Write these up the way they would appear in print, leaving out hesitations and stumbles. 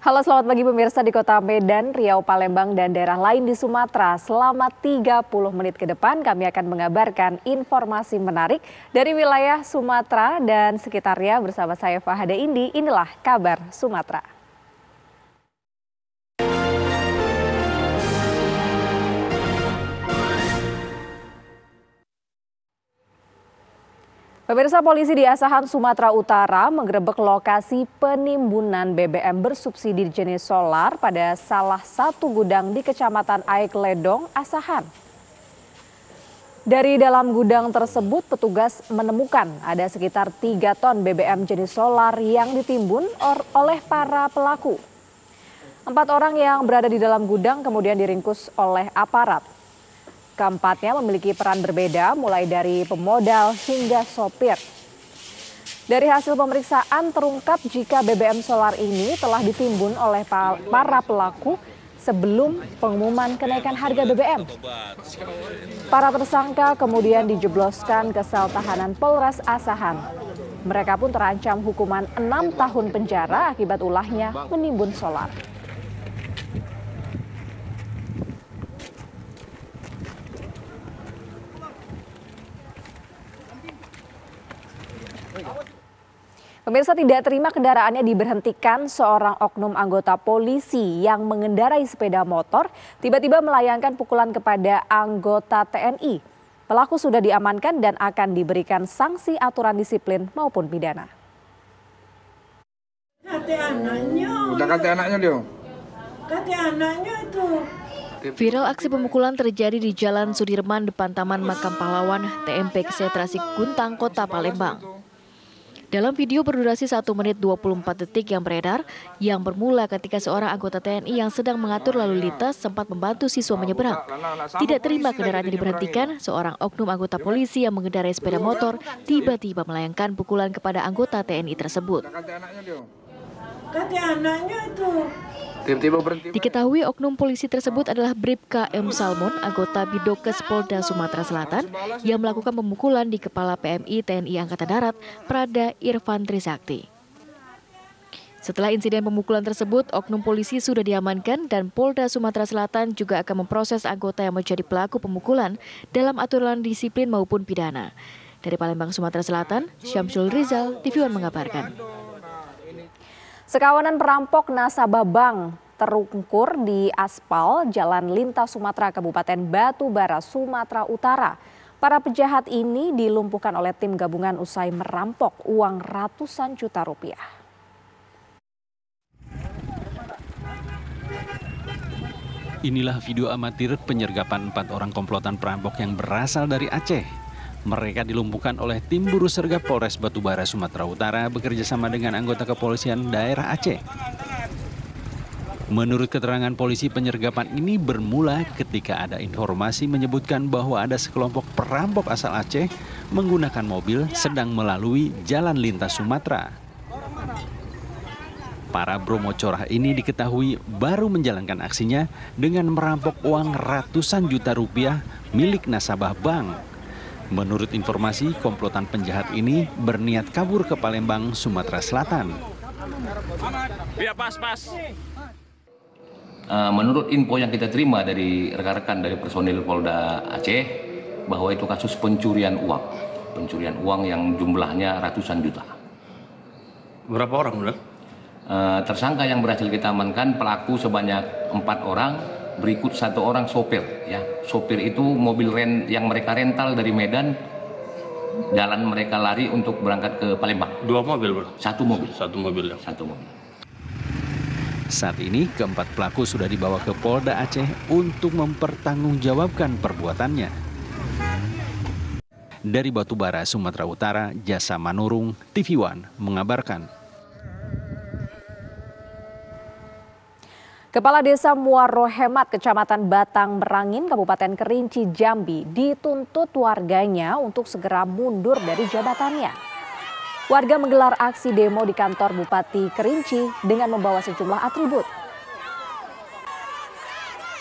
Halo, selamat pagi pemirsa di Kota Medan, Riau, Palembang, dan daerah lain di Sumatera. Selama 30 menit ke depan kami akan mengabarkan informasi menarik dari wilayah Sumatera dan sekitarnya bersama saya Fahada Indi. Inilah kabar Sumatera. Pemirsa, polisi di Asahan, Sumatera Utara menggerebek lokasi penimbunan BBM bersubsidi jenis solar pada salah satu gudang di Kecamatan Aik Ledong, Asahan. Dari dalam gudang tersebut, petugas menemukan ada sekitar 3 ton BBM jenis solar yang ditimbun oleh para pelaku. 4 orang yang berada di dalam gudang kemudian diringkus oleh aparat. Keempatnya memiliki peran berbeda, mulai dari pemodal hingga sopir. Dari hasil pemeriksaan terungkap jika BBM solar ini telah ditimbun oleh para pelaku sebelum pengumuman kenaikan harga BBM. Para tersangka kemudian dijebloskan ke sel tahanan Polres Asahan. Mereka pun terancam hukuman 6 tahun penjara akibat ulahnya menimbun solar. Pemirsa, tidak terima kendaraannya diberhentikan, seorang oknum anggota polisi yang mengendarai sepeda motor tiba-tiba melayangkan pukulan kepada anggota TNI. Pelaku sudah diamankan dan akan diberikan sanksi aturan disiplin maupun pidana. Udah kata anaknya dia. Kata anaknya itu. Viral aksi pemukulan terjadi di Jalan Sudirman depan Taman Makam Pahlawan TMP Ksetrasik Guntang, Kota Palembang. Dalam video berdurasi 1 menit 24 detik yang beredar, yang bermula ketika seorang anggota TNI yang sedang mengatur lalu lintas sempat membantu siswa menyeberang. Tidak terima kendaraannya diberhentikan, seorang oknum anggota polisi yang mengendarai sepeda motor tiba-tiba melayangkan pukulan kepada anggota TNI tersebut. Kata anaknya itu. Diketahui oknum polisi tersebut adalah Bribka M. Salmon, anggota Bidokes Polda Sumatera Selatan, yang melakukan pemukulan di Kepala PMI TNI Angkatan Darat, Prada Irfan Trisakti. Setelah insiden pemukulan tersebut, oknum polisi sudah diamankan dan Polda Sumatera Selatan juga akan memproses anggota yang menjadi pelaku pemukulan dalam aturan disiplin maupun pidana. Dari Palembang, Sumatera Selatan, Syamsul Rizal, TV One mengabarkan. Sekawanan perampok nasabah bank terungkur di aspal Jalan Lintas Sumatera, Kabupaten Batubara, Sumatera Utara. Para penjahat ini dilumpuhkan oleh tim gabungan usai merampok uang ratusan juta rupiah. Inilah video amatir penyergapan 4 orang komplotan perampok yang berasal dari Aceh. Mereka dilumpuhkan oleh tim buru sergap Polres Batubara, Sumatera Utara bekerjasama dengan anggota kepolisian daerah Aceh. Menurut keterangan polisi, penyergapan ini bermula ketika ada informasi menyebutkan bahwa ada sekelompok perampok asal Aceh menggunakan mobil sedang melalui jalan lintas Sumatera. Para bromo corah ini diketahui baru menjalankan aksinya dengan merampok uang ratusan juta rupiah milik nasabah bank. Menurut informasi, komplotan penjahat ini berniat kabur ke Palembang, Sumatera Selatan. Menurut info yang kita terima dari rekan-rekan dari personil Polda Aceh, bahwa itu kasus pencurian uang yang jumlahnya ratusan juta. Berapa orang, Bro? Tersangka yang berhasil kita amankan, pelaku sebanyak 4 orang, berikut 1 orang sopir. Ya, sopir itu mobil yang mereka rental dari Medan, jalan mereka lari untuk berangkat ke Palembang. 2 mobil, Bro? 1 mobil. 1 mobil, ya. 1 mobil. Saat ini, keempat pelaku sudah dibawa ke Polda Aceh untuk mempertanggungjawabkan perbuatannya. Dari Batubara, Sumatera Utara, Jasa Manurung, TV One mengabarkan. Kepala Desa Muarohemat, Kecamatan Batang Merangin, Kabupaten Kerinci Jambi, dituntut warganya untuk segera mundur dari jabatannya. Warga menggelar aksi demo di kantor Bupati Kerinci dengan membawa sejumlah atribut.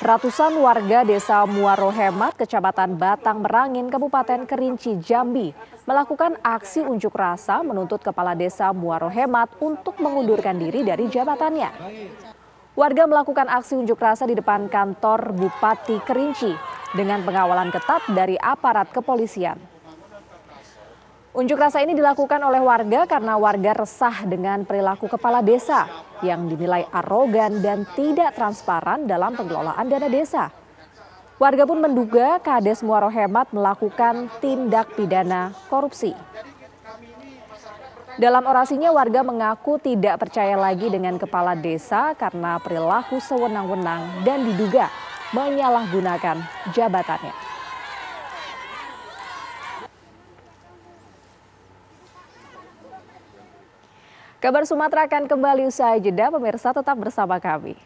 Ratusan warga Desa Muarohemat, Kecamatan Batang Merangin, Kabupaten Kerinci Jambi, melakukan aksi unjuk rasa menuntut Kepala Desa Muarohemat untuk mengundurkan diri dari jabatannya. Warga melakukan aksi unjuk rasa di depan kantor Bupati Kerinci dengan pengawalan ketat dari aparat kepolisian. Unjuk rasa ini dilakukan oleh warga karena warga resah dengan perilaku kepala desa yang dinilai arogan dan tidak transparan dalam pengelolaan dana desa. Warga pun menduga Kades Muaro Hemat melakukan tindak pidana korupsi. Dalam orasinya warga mengaku tidak percaya lagi dengan kepala desa karena perilaku sewenang-wenang dan diduga menyalahgunakan jabatannya. Kabar Sumatera akan kembali usai jeda, pemirsa tetap bersama kami.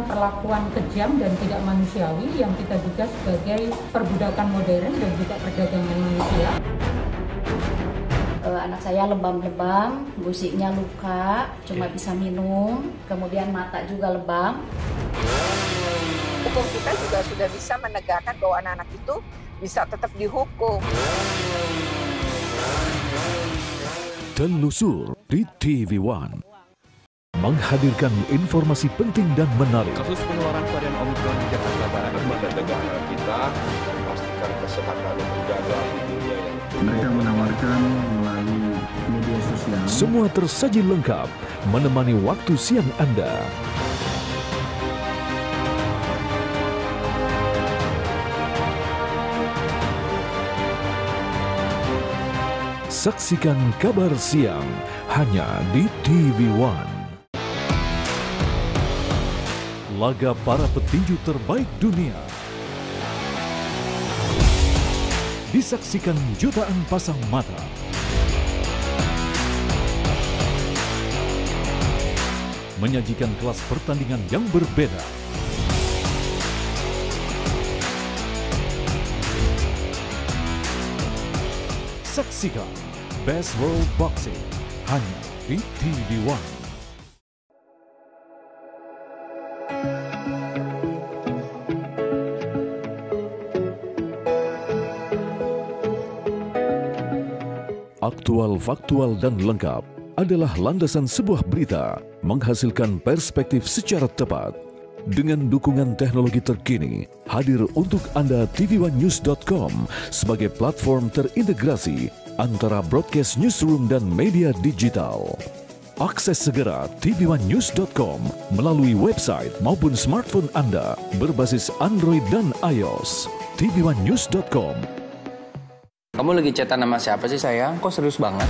Perlakuan kejam dan tidak manusiawi yang kita duga sebagai perbudakan modern dan juga perdagangan manusia. Anak saya lebam-lebam, gusiknya luka, cuma bisa minum, kemudian mata juga lebam. Hukum kita juga sudah bisa menegakkan bahwa anak-anak itu bisa tetap dihukum. Telusur di TV One menghadirkan informasi penting dan menarik. Kasus penularan varian Omikron di Jakarta Barat. Lembaga negara kita memastikan kesehatan terjaga di dunia yang mereka menawarkan melalui media sosial. Semua tersaji lengkap menemani waktu siang Anda. Saksikan Kabar Siang hanya di TV One. Laga para petinju terbaik dunia disaksikan jutaan pasang mata. Menyajikan kelas pertandingan yang berbeda. Saksikan Best World Boxing hanya di TV One. Aktual, faktual, dan lengkap adalah landasan sebuah berita menghasilkan perspektif secara tepat. Dengan dukungan teknologi terkini, hadir untuk Anda tvOneNews.com sebagai platform terintegrasi antara broadcast newsroom dan media digital. Akses segera tvOneNews.com melalui website maupun smartphone Anda berbasis Android dan iOS. tvOneNews.com. Kamu lagi chatan sama siapa sih sayang? Kok serius banget?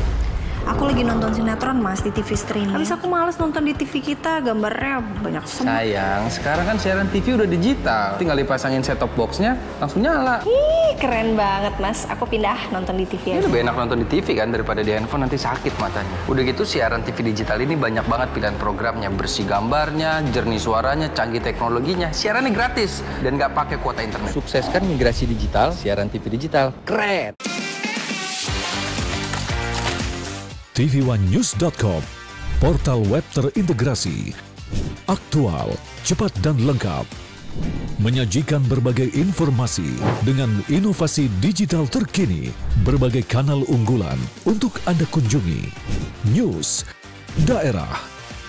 Aku lagi nonton sinetron mas di TV streaming. Habis aku males nonton di TV kita, gambarnya banyak semua. Sayang, sekarang kan siaran TV udah digital. Tinggal dipasangin set-top box-nya, langsung nyala. Ih, keren banget mas. Aku pindah nonton di TV aja. Lebih enak nonton di TV kan daripada di handphone, nanti sakit matanya. Udah gitu siaran TV digital ini banyak banget pilihan programnya. Bersih gambarnya, jernih suaranya, canggih teknologinya. Siarannya gratis dan nggak pakai kuota internet. Sukseskan migrasi digital, siaran TV digital. Keren! tvOneNews.com, portal web terintegrasi, aktual, cepat dan lengkap, menyajikan berbagai informasi dengan inovasi digital terkini, berbagai kanal unggulan untuk Anda kunjungi, news, daerah,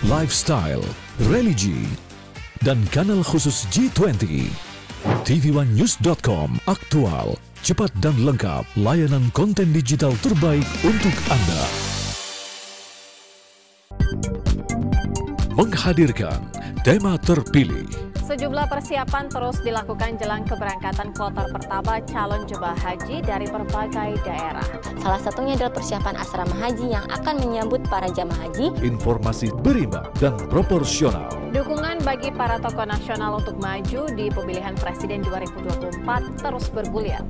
lifestyle, religi, dan kanal khusus G20. tvOneNews.com, aktual, cepat dan lengkap, layanan konten digital terbaik untuk Anda. Menghadirkan tema terpilih. Sejumlah persiapan terus dilakukan jelang keberangkatan kloter pertama calon jemaah haji dari berbagai daerah. Salah satunya adalah persiapan asrama haji yang akan menyambut para jemaah haji. Informasi berimbang dan proporsional. Dukungan bagi para tokoh nasional untuk maju di pemilihan presiden 2024 terus bergulir.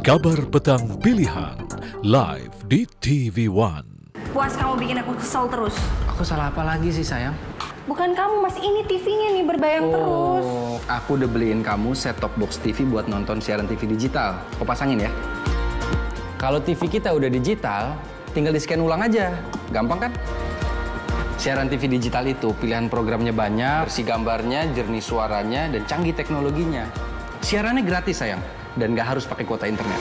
Kabar Petang Pilihan, live di TV One. Puas kamu bikin aku kesel terus. Aku salah apa lagi sih sayang? Bukan kamu mas, ini TV-nya nih berbayang terus. Aku udah beliin kamu set-top box TV buat nonton siaran TV digital. Kau pasangin ya. Kalau TV kita udah digital, tinggal di-scan ulang aja. Gampang kan? Siaran TV digital itu pilihan programnya banyak, bersih gambarnya, jernih suaranya, dan canggih teknologinya. Siarannya gratis sayang, dan nggak harus pakai kuota internet.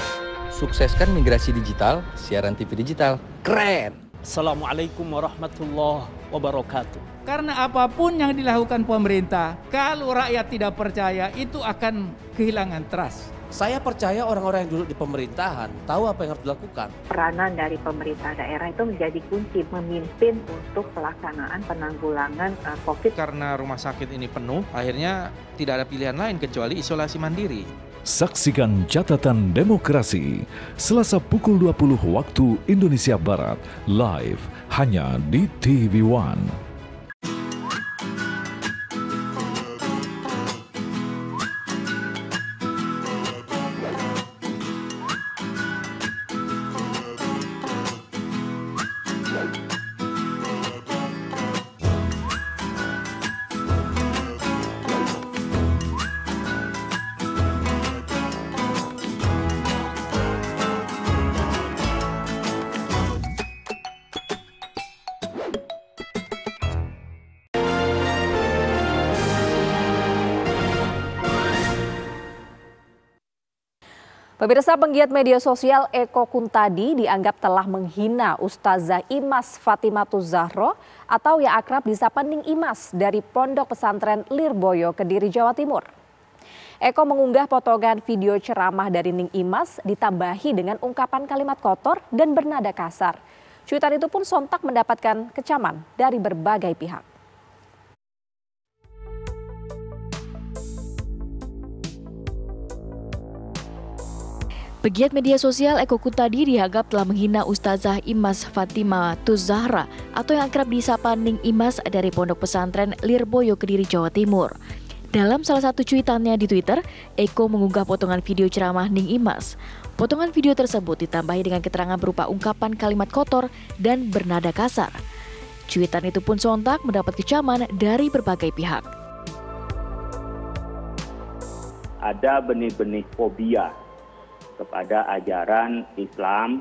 Sukseskan migrasi digital, siaran TV digital. Keren! Assalamualaikum warahmatullahi wabarakatuh. Karena apapun yang dilakukan pemerintah, kalau rakyat tidak percaya, itu akan kehilangan trust. Saya percaya orang-orang yang duduk di pemerintahan tahu apa yang harus dilakukan. Peranan dari pemerintah daerah itu menjadi kunci memimpin untuk pelaksanaan penanggulangan COVID. Karena rumah sakit ini penuh, akhirnya tidak ada pilihan lain kecuali isolasi mandiri. Saksikan Catatan Demokrasi, Selasa pukul 20 waktu Indonesia Barat, live hanya di TV One. Pemirsa, penggiat media sosial Eko Kuntadi dianggap telah menghina Ustazah Imas Fatimatuz Zahro atau yang akrab disapa Ning Imas dari Pondok Pesantren Lirboyo, Kediri, Jawa Timur. Eko mengunggah potongan video ceramah dari Ning Imas ditambahi dengan ungkapan kalimat kotor dan bernada kasar. Cuitan itu pun sontak mendapatkan kecaman dari berbagai pihak. Pegiat media sosial Eko Kuntadi dianggap telah menghina Ustazah Imas Fatimatuz Zahra atau yang akrab disapa Ning Imas dari Pondok Pesantren Lirboyo, Kediri, Jawa Timur. Dalam salah satu cuitannya di Twitter, Eko mengunggah potongan video ceramah Ning Imas. Potongan video tersebut ditambahi dengan keterangan berupa ungkapan kalimat kotor dan bernada kasar. Cuitan itu pun sontak mendapat kecaman dari berbagai pihak. Ada benih-benih fobia kepada ajaran Islam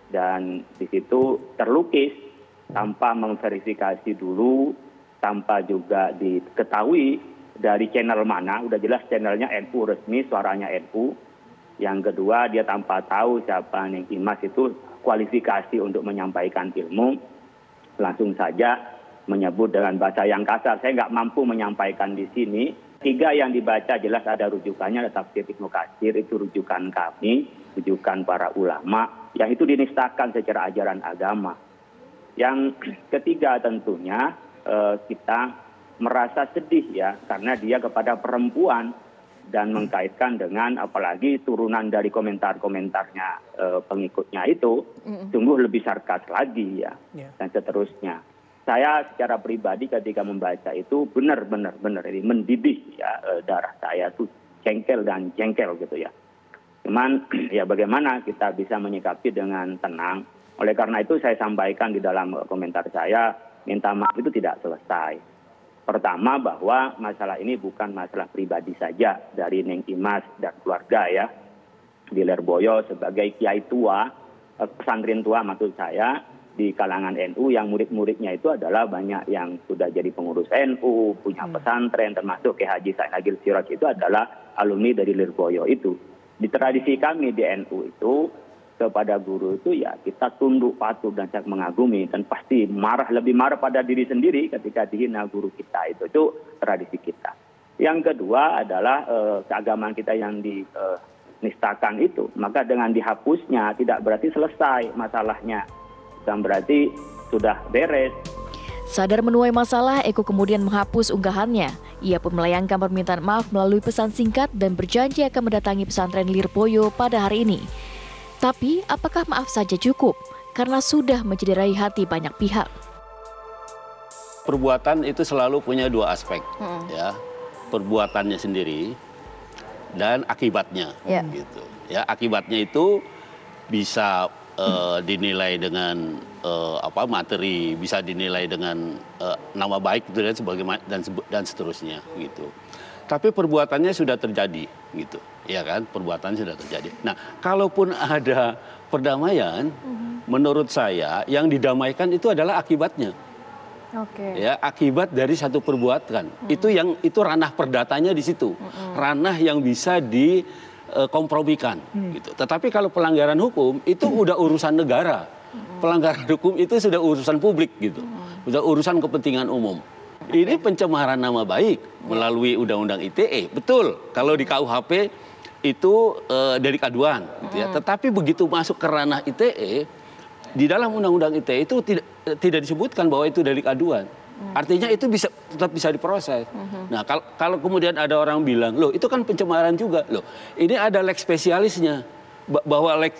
dan di situ terlukis tanpa memverifikasi dulu, tanpa juga diketahui dari channel mana, udah jelas channelnya NU resmi, suaranya NU. Yang kedua, dia tanpa tahu siapa Ning Imas itu kualifikasi untuk menyampaikan ilmu, langsung saja menyebut dengan bahasa yang kasar. Saya nggak mampu menyampaikan di sini. 3 yang dibaca jelas ada rujukannya, ada tafsir Ibnu Katsir, itu rujukan kami, rujukan para ulama, yang itu dinistakan secara ajaran agama. Yang ketiga tentunya kita merasa sedih ya, karena dia kepada perempuan dan mengkaitkan dengan apalagi turunan dari komentar-komentarnya pengikutnya itu, sungguh lebih sarkas lagi ya, dan seterusnya. Saya secara pribadi ketika membaca itu benar-benar ini mendidih ya, darah saya tuh jengkel dan jengkel gitu ya. Cuman ya bagaimana kita bisa menyikapi dengan tenang. Oleh karena itu saya sampaikan di dalam komentar saya, minta maaf itu tidak selesai. Pertama bahwa masalah ini bukan masalah pribadi saja dari Ning Imas dan keluarga ya di Lirboyo sebagai kiai tua, pesantren tua maksud saya, di kalangan NU yang murid-muridnya itu adalah banyak yang sudah jadi pengurus NU, punya pesantren, termasuk Kiai Haji Said Agil Siraj itu adalah alumni dari Lirboyo itu. Di tradisi kami di NU itu, kepada guru itu ya kita tunduk, patuh, dan sangat mengagumi, dan pasti lebih marah pada diri sendiri ketika dihina guru kita itu tradisi kita. Yang kedua adalah keagamaan kita yang dinistakan itu, maka dengan dihapusnya tidak berarti selesai masalahnya. Dan berarti sudah beres. Sadar menuai masalah, Eko kemudian menghapus unggahannya. Ia pun melayangkan permintaan maaf melalui pesan singkat dan berjanji akan mendatangi pesantren Lirboyo pada hari ini. Tapi, apakah maaf saja cukup? Karena sudah mencederai hati banyak pihak. Perbuatan itu selalu punya 2 aspek, ya. Perbuatannya sendiri dan akibatnya, gitu. Ya, akibatnya itu bisa dinilai dengan materi, bisa dinilai dengan nama baik dan dan seterusnya gitu. Tapi perbuatannya sudah terjadi gitu, ya kan? Perbuatannya sudah terjadi. Nah, kalaupun ada perdamaian, menurut saya yang didamaikan itu adalah akibatnya. Ya, akibat dari satu perbuatan. Itu ranah perdatanya di situ. Ranah yang bisa dikompromikan gitu. Tetapi kalau pelanggaran hukum itu udah urusan negara. Pelanggaran hukum itu sudah urusan publik gitu. Sudah urusan kepentingan umum. Ini pencemaran nama baik melalui Undang-Undang ITE. Betul, kalau di KUHP itu delik aduan gitu ya. Tetapi begitu masuk ke ranah ITE, di dalam Undang-Undang ITE itu tidak disebutkan bahwa itu delik aduan. Artinya itu tetap bisa diproses. Nah, kalau kemudian ada orang bilang, loh itu kan pencemaran juga. Loh, ini ada lex spesialisnya. Bahwa lex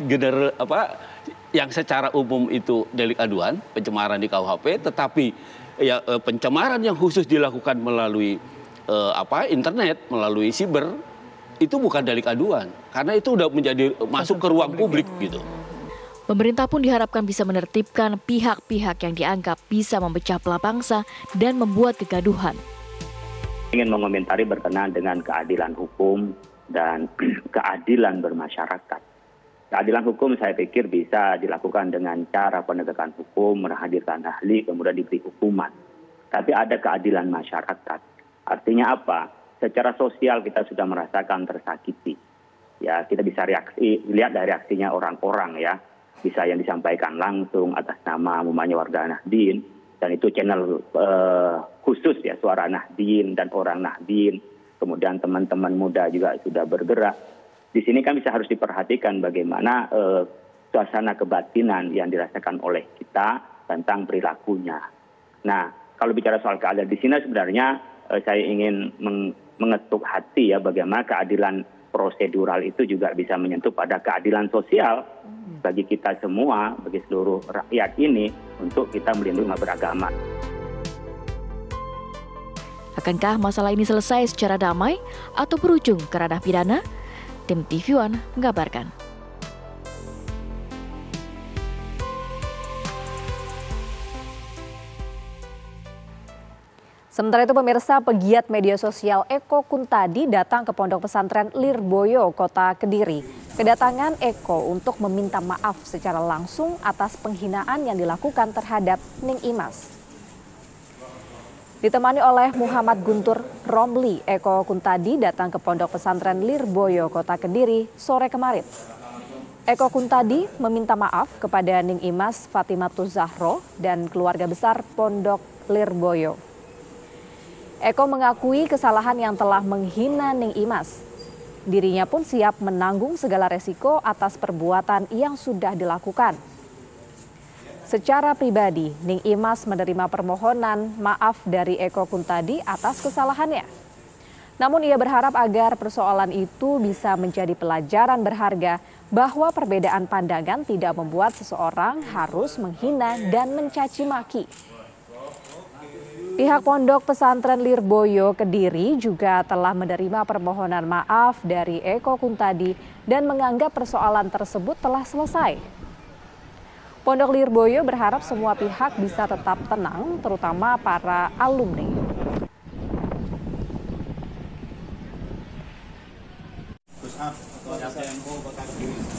yang secara umum itu delik aduan, pencemaran di KUHP, tetapi ya pencemaran yang khusus dilakukan melalui internet, melalui siber, itu bukan delik aduan. Karena itu udah masuk ke ruang publik gitu. Pemerintah pun diharapkan bisa menertibkan pihak-pihak yang dianggap bisa memecah belah bangsa dan membuat kegaduhan. Ingin mengomentari berkenaan dengan keadilan hukum dan keadilan bermasyarakat. Keadilan hukum saya pikir bisa dilakukan dengan cara penegakan hukum, menghadirkan ahli, kemudian diberi hukuman. Tapi ada keadilan masyarakat. Artinya apa? Secara sosial kita sudah merasakan tersakiti. Ya, kita bisa lihat dari reaksinya orang-orang ya. Bisa yang disampaikan langsung atas nama umpamanya warga Nahdien, dan itu channel khusus ya, suara Nahdien dan orang Nahdien, kemudian teman-teman muda juga sudah bergerak. Di sini kan bisa harus diperhatikan bagaimana suasana kebatinan yang dirasakan oleh kita tentang perilakunya. Nah, kalau bicara soal keadilan di sini sebenarnya saya ingin mengetuk hati ya, bagaimana keadilan prosedural itu juga bisa menyentuh pada keadilan sosial bagi kita semua, bagi seluruh rakyat ini, untuk kita melindungi beragama. Akankah masalah ini selesai secara damai atau berujung ke ranah pidana? Tim TV One mengabarkan. Sementara itu pemirsa, pegiat media sosial Eko Kuntadi datang ke Pondok Pesantren Lirboyo, Kota Kediri. Kedatangan Eko untuk meminta maaf secara langsung atas penghinaan yang dilakukan terhadap Ning Imas. Ditemani oleh Muhammad Guntur Romli, Eko Kuntadi datang ke Pondok Pesantren Lirboyo, Kota Kediri sore kemarin. Eko Kuntadi meminta maaf kepada Ning Imas Fatimatus Zahro dan keluarga besar Pondok Lirboyo. Eko mengakui kesalahan yang telah menghina Ning Imas. Dirinya pun siap menanggung segala resiko atas perbuatan yang sudah dilakukan. Secara pribadi, Ning Imas menerima permohonan maaf dari Eko Kuntadi atas kesalahannya. Namun ia berharap agar persoalan itu bisa menjadi pelajaran berharga bahwa perbedaan pandangan tidak membuat seseorang harus menghina dan mencaci maki. Pihak Pondok Pesantren Lirboyo Kediri juga telah menerima permohonan maaf dari Eko Kuntadi dan menganggap persoalan tersebut telah selesai. Pondok Lirboyo berharap semua pihak bisa tetap tenang, terutama para alumni.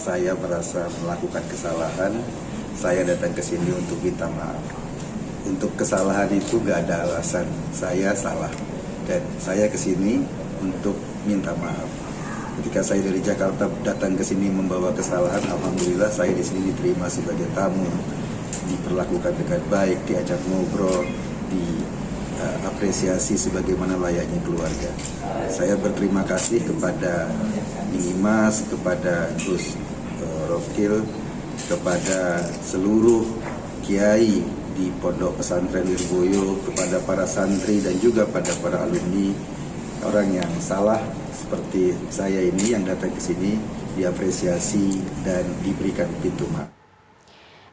Saya merasa melakukan kesalahan, saya datang ke sini untuk minta maaf. Untuk kesalahan itu gak ada alasan, saya salah. Dan saya ke sini untuk minta maaf. Ketika saya dari Jakarta datang ke sini membawa kesalahan, alhamdulillah saya di sini diterima sebagai tamu, diperlakukan dengan baik, diajak ngobrol, diapresiasi sebagaimana layaknya keluarga. Saya berterima kasih kepada Ning Imas, kepada Gus Rokil, kepada seluruh kiai di Pondok Pesantren Lirboyo, kepada para santri dan juga pada para alumni. Orang yang salah seperti saya ini yang datang ke sini diapresiasi dan diberikan pintu maaf.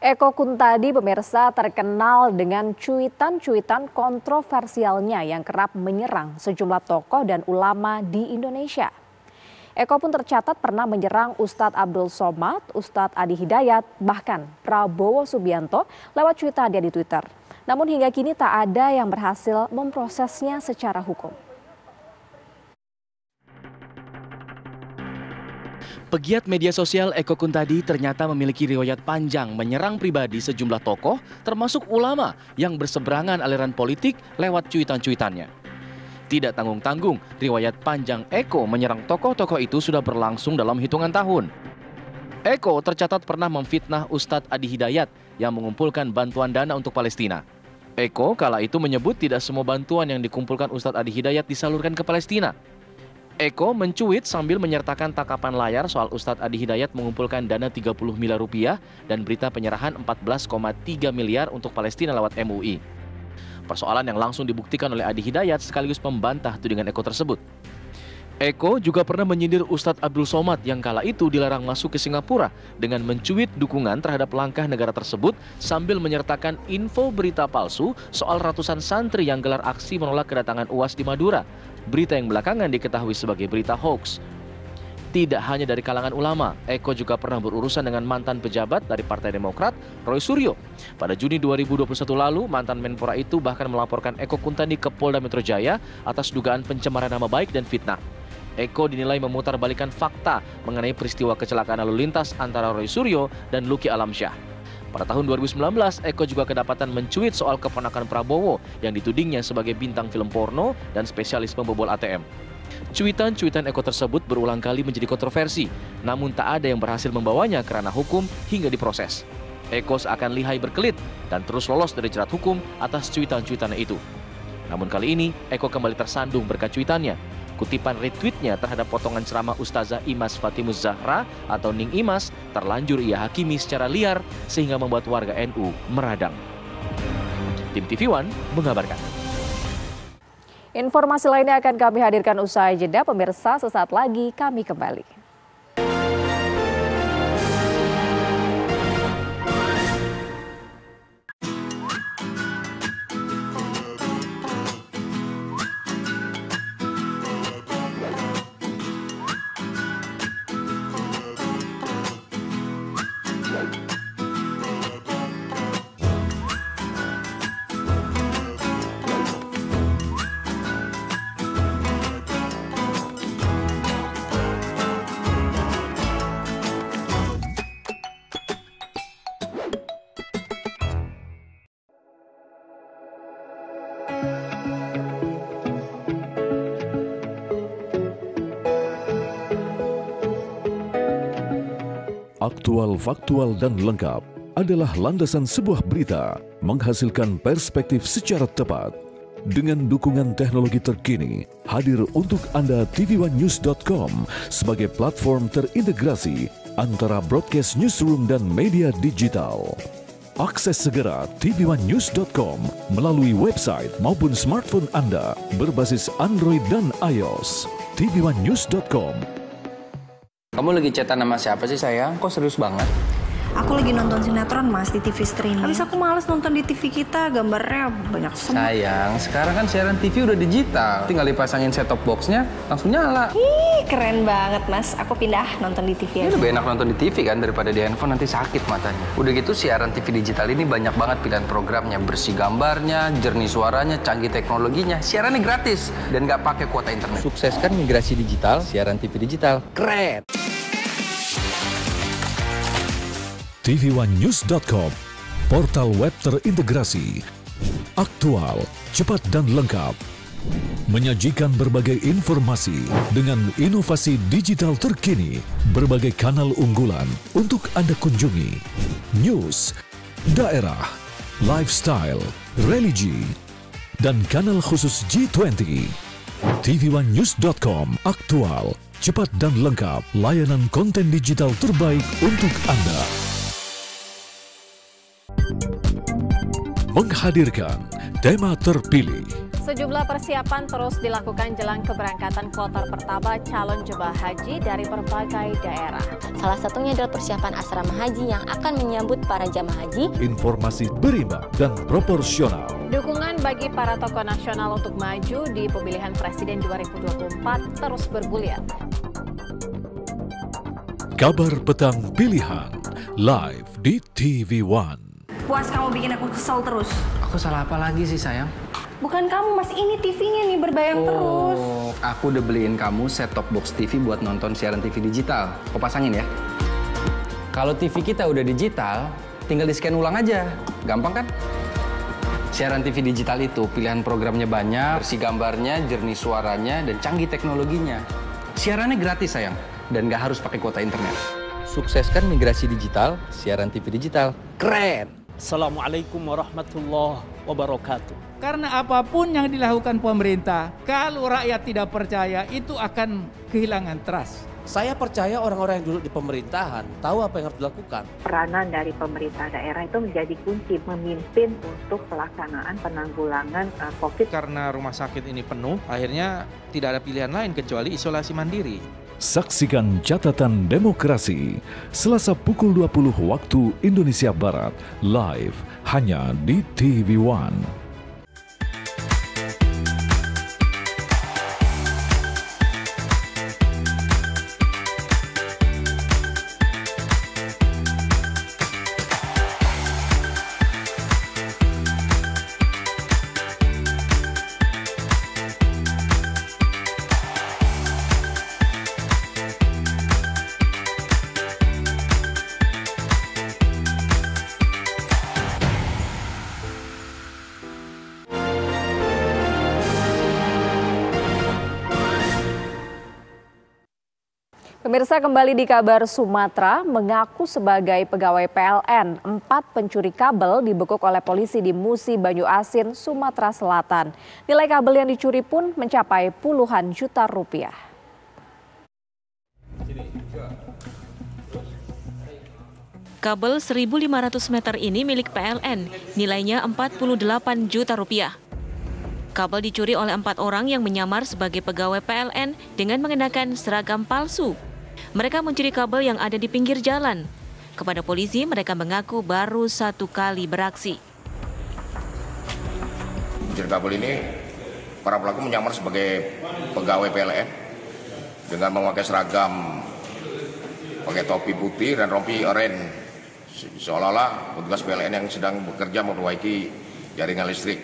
Eko Kuntadi pemirsa terkenal dengan cuitan-cuitan kontroversialnya yang kerap menyerang sejumlah tokoh dan ulama di Indonesia. Eko pun tercatat pernah menyerang Ustadz Abdul Somad, Ustadz Adi Hidayat, bahkan Prabowo Subianto lewat cuitannya di Twitter. Namun hingga kini tak ada yang berhasil memprosesnya secara hukum. Pegiat media sosial Eko Kuntadi ternyata memiliki riwayat panjang menyerang pribadi sejumlah tokoh, termasuk ulama yang berseberangan aliran politik lewat cuitan-cuitannya. Tidak tanggung-tanggung, riwayat panjang Eko menyerang tokoh-tokoh itu sudah berlangsung dalam hitungan tahun. Eko tercatat pernah memfitnah Ustadz Adi Hidayat yang mengumpulkan bantuan dana untuk Palestina. Eko kala itu menyebut tidak semua bantuan yang dikumpulkan Ustadz Adi Hidayat disalurkan ke Palestina. Eko mencuit sambil menyertakan tangkapan layar soal Ustadz Adi Hidayat mengumpulkan dana 30 miliar rupiah dan berita penyerahan 14,3 miliar untuk Palestina lewat MUI. Persoalan yang langsung dibuktikan oleh Adi Hidayat sekaligus membantah tudingan Eko tersebut. Eko juga pernah menyindir Ustadz Abdul Somad yang kala itu dilarang masuk ke Singapura dengan mencuit dukungan terhadap langkah negara tersebut sambil menyertakan info berita palsu soal ratusan santri yang gelar aksi menolak kedatangan UAS di Madura. Berita yang belakangan diketahui sebagai berita hoax. Tidak hanya dari kalangan ulama, Eko juga pernah berurusan dengan mantan pejabat dari Partai Demokrat, Roy Suryo. Pada Juni 2021 lalu, mantan Menpora itu bahkan melaporkan Eko Kuntadi ke Polda Metro Jaya atas dugaan pencemaran nama baik dan fitnah. Eko dinilai memutarbalikkan fakta mengenai peristiwa kecelakaan lalu lintas antara Roy Suryo dan Luki Alamsyah. Pada tahun 2019, Eko juga kedapatan mencuit soal keponakan Prabowo yang ditudingnya sebagai bintang film porno dan spesialis pembobol ATM. Cuitan-cuitan Eko tersebut berulang kali menjadi kontroversi, namun tak ada yang berhasil membawanya ke ranah hukum hingga diproses. Eko seakan lihai berkelit dan terus lolos dari jerat hukum atas cuitan-cuitannya itu. Namun kali ini, Eko kembali tersandung berkat cuitannya. Kutipan retweetnya terhadap potongan ceramah Ustazah Imas Fatimuz Zahra atau Ning Imas terlanjur ia hakimi secara liar sehingga membuat warga NU meradang. Tim TV One mengabarkan. Informasi lainnya akan kami hadirkan usai jeda. Pemirsa, sesaat lagi kami kembali. Aktual, faktual, dan lengkap adalah landasan sebuah berita menghasilkan perspektif secara tepat. Dengan dukungan teknologi terkini, hadir untuk Anda tvOneNews.com sebagai platform terintegrasi antara broadcast newsroom dan media digital. Akses segera tvOneNews.com melalui website maupun smartphone Anda berbasis Android dan iOS. tvOneNews.com. Kamu lagi chatan sama siapa sih sayang? Kok serius banget? Aku lagi nonton sinetron mas di TV streaming. Habis aku males nonton di TV kita, gambarnya banyak semut. Sayang, sekarang kan siaran TV udah digital. Tinggal dipasangin set-top box-nya, langsung nyala. Ih, keren banget mas. Aku pindah nonton di TV aja. Lebih enak nonton di TV kan daripada di handphone, nanti sakit matanya. Udah gitu siaran TV digital ini banyak banget pilihan programnya. Bersih gambarnya, jernih suaranya, canggih teknologinya. Siarannya gratis dan nggak pakai kuota internet. Sukseskan migrasi digital, siaran TV digital. Keren! tvOneNews.com, portal web terintegrasi, aktual, cepat dan lengkap, menyajikan berbagai informasi dengan inovasi digital terkini, berbagai kanal unggulan untuk Anda kunjungi, news, daerah, lifestyle, religi, dan kanal khusus G20. tvOneNews.com, aktual, cepat dan lengkap, layanan konten digital terbaik untuk Anda. Menghadirkan tema terpilih. Sejumlah persiapan terus dilakukan jelang keberangkatan kloter pertama calon jemaah haji dari berbagai daerah. Salah satunya adalah persiapan asrama haji yang akan menyambut para jamaah haji. Informasi berimbang dan proporsional. Dukungan bagi para tokoh nasional untuk maju di pemilihan presiden 2024 terus bergulir. Kabar Petang Pilihan, live di TV One. Puas kamu bikin aku kesel terus. Aku salah apa lagi sih sayang? Bukan kamu mas, ini TV-nya nih berbayang terus. Oh, aku udah beliin kamu set-top box TV buat nonton siaran TV digital. Kau pasangin ya. Kalau TV kita udah digital, tinggal di-scan ulang aja. Gampang kan? Siaran TV digital itu pilihan programnya banyak, bersih gambarnya, jernih suaranya, dan canggih teknologinya. Siarannya gratis sayang, dan nggak harus pakai kuota internet. Sukseskan migrasi digital, siaran TV digital. Keren! Assalamualaikum warahmatullahi wabarakatuh. Karena apapun yang dilakukan pemerintah, kalau rakyat tidak percaya itu akan kehilangan trust. Saya percaya orang-orang yang duduk di pemerintahan tahu apa yang harus dilakukan. Peranan dari pemerintah daerah itu menjadi kunci memimpin untuk pelaksanaan penanggulangan COVID. Karena rumah sakit ini penuh, akhirnya tidak ada pilihan lain kecuali isolasi mandiri. Saksikan Catatan Demokrasi, Selasa pukul 20 waktu Indonesia Barat, live hanya di TV One. Pemirsa, kembali di kabar Sumatera, mengaku sebagai pegawai PLN, 4 pencuri kabel dibekuk oleh polisi di Musi Banyu Asin, Sumatera Selatan. Nilai kabel yang dicuri pun mencapai puluhan juta rupiah. Kabel 1.500 meter ini milik PLN, nilainya 48 juta rupiah. Kabel dicuri oleh 4 orang yang menyamar sebagai pegawai PLN dengan mengenakan seragam palsu. Mereka mencuri kabel yang ada di pinggir jalan. Kepada polisi, mereka mengaku baru 1 kali beraksi. Mencuri kabel ini, para pelaku menyamar sebagai pegawai PLN dengan memakai seragam, pakai topi putih dan rompi oranye, seolah-olah petugas PLN yang sedang bekerja memperbaiki jaringan listrik,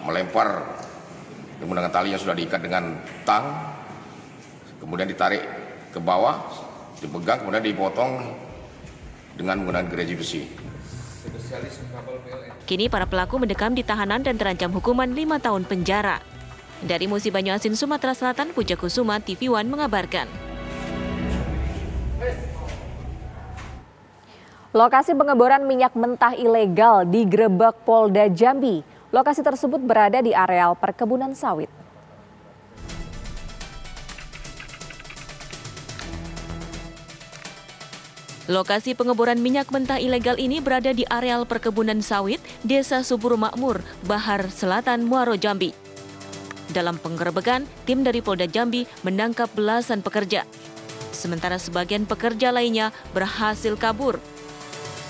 melempar menggunakan tali yang sudah diikat dengan tang, kemudian ditarik ke bawah, dipegang, kemudian dipotong dengan menggunakan gergaji besi. Kini para pelaku mendekam di tahanan dan terancam hukuman 5 tahun penjara. Dari Musi Banyu Asin, Sumatera Selatan, Puja Kusuma, TV One mengabarkan. Lokasi pengeboran minyak mentah ilegal digerebek Polda Jambi. Lokasi tersebut berada di areal perkebunan sawit. Lokasi pengeboran minyak mentah ilegal ini berada di areal perkebunan sawit Desa Subur Makmur, Bahar Selatan, Muaro Jambi. Dalam penggerebekan, tim dari Polda Jambi menangkap belasan pekerja. Sementara sebagian pekerja lainnya berhasil kabur.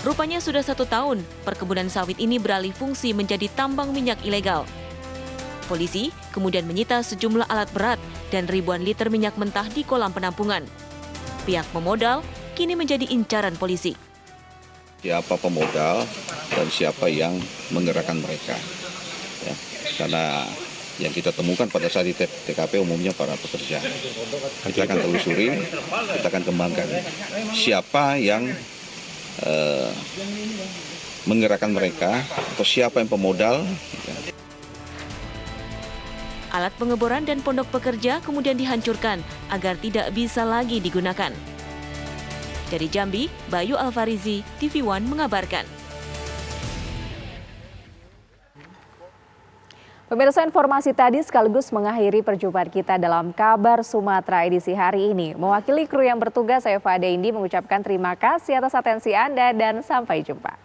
Rupanya sudah 1 tahun, perkebunan sawit ini beralih fungsi menjadi tambang minyak ilegal. Polisi kemudian menyita sejumlah alat berat dan ribuan liter minyak mentah di kolam penampungan. Pihak pemodal kini menjadi incaran polisi. Siapa pemodal dan siapa yang menggerakkan mereka. Ya, karena yang kita temukan pada saat di TKP umumnya para pekerja. Kita akan telusuri, kita akan kembangkan siapa yang menggerakkan mereka atau siapa yang pemodal. Alat pengeboran dan pondok pekerja kemudian dihancurkan agar tidak bisa lagi digunakan. Dari Jambi, Bayu Alfarizi, TV One mengabarkan. Pemirsa, informasi tadi sekaligus mengakhiri perjumpaan kita dalam Kabar Sumatera edisi hari ini. Mewakili kru yang bertugas, saya Fada Indi mengucapkan terima kasih atas atensi Anda dan sampai jumpa.